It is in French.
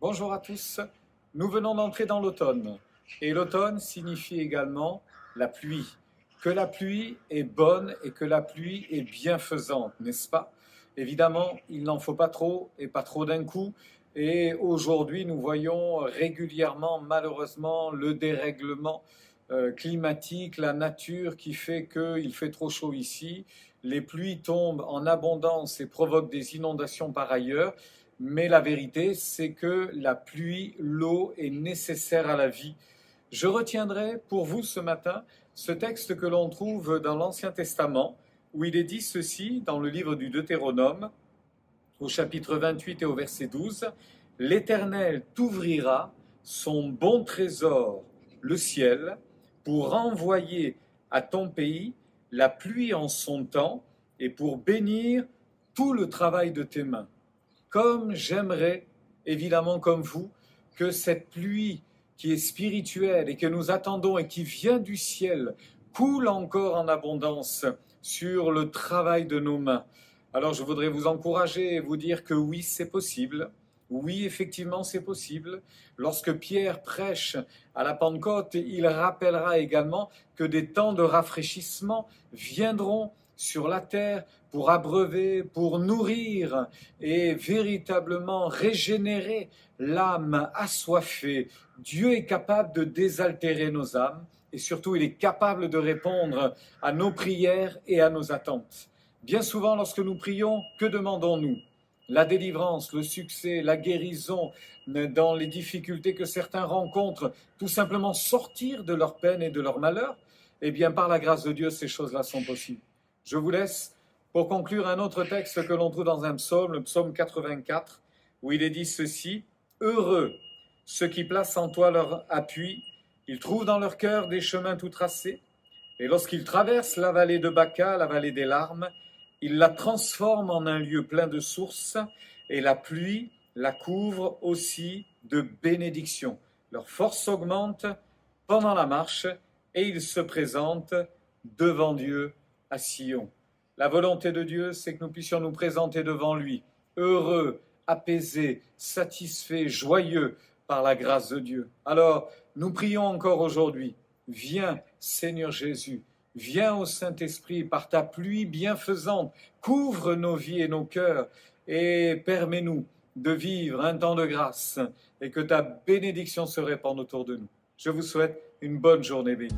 Bonjour à tous, nous venons d'entrer dans l'automne et l'automne signifie également la pluie. Que la pluie est bonne et que la pluie est bienfaisante, n'est-ce pas? Évidemment, il n'en faut pas trop et pas trop d'un coup. Et aujourd'hui, nous voyons régulièrement, malheureusement, le dérèglement climatique, la nature qui fait qu'il fait trop chaud ici. Les pluies tombent en abondance et provoquent des inondations par ailleurs. Mais la vérité, c'est que la pluie, l'eau est nécessaire à la vie. Je retiendrai pour vous ce matin ce texte que l'on trouve dans l'Ancien Testament, où il est dit ceci dans le livre du Deutéronome, au chapitre 28 et au verset 12, « L'Éternel t'ouvrira son bon trésor, le ciel, pour envoyer à ton pays la pluie en son temps et pour bénir tout le travail de tes mains. » Comme j'aimerais, évidemment comme vous, que cette pluie qui est spirituelle et que nous attendons et qui vient du ciel coule encore en abondance sur le travail de nos mains. Alors je voudrais vous encourager et vous dire que oui, c'est possible. Oui, effectivement, c'est possible. Lorsque Pierre prêche à la Pentecôte, il rappellera également que des temps de rafraîchissement viendront sur la terre pour abreuver, pour nourrir et véritablement régénérer l'âme assoiffée. Dieu est capable de désaltérer nos âmes et surtout il est capable de répondre à nos prières et à nos attentes. Bien souvent, lorsque nous prions, que demandons-nous? La délivrance, le succès, la guérison dans les difficultés que certains rencontrent, tout simplement sortir de leur peine et de leur malheur. Eh bien, par la grâce de Dieu, ces choses-là sont possibles. Je vous laisse pour conclure un autre texte que l'on trouve dans un psaume, le psaume 84, où il est dit ceci, « Heureux ceux qui placent en toi leur appui, ils trouvent dans leur cœur des chemins tout tracés, et lorsqu'ils traversent la vallée de Baca, la vallée des larmes, ils la transforment en un lieu plein de sources, et la pluie la couvre aussi de bénédictions. Leur force augmente pendant la marche, et ils se présentent devant Dieu à Sion. » La volonté de Dieu, c'est que nous puissions nous présenter devant lui, heureux, apaisés, satisfaits, joyeux par la grâce de Dieu. Alors, nous prions encore aujourd'hui. Viens, Seigneur Jésus, viens au Saint-Esprit par ta pluie bienfaisante, couvre nos vies et nos cœurs et permets-nous de vivre un temps de grâce et que ta bénédiction se répande autour de nous. Je vous souhaite une bonne journée bénie.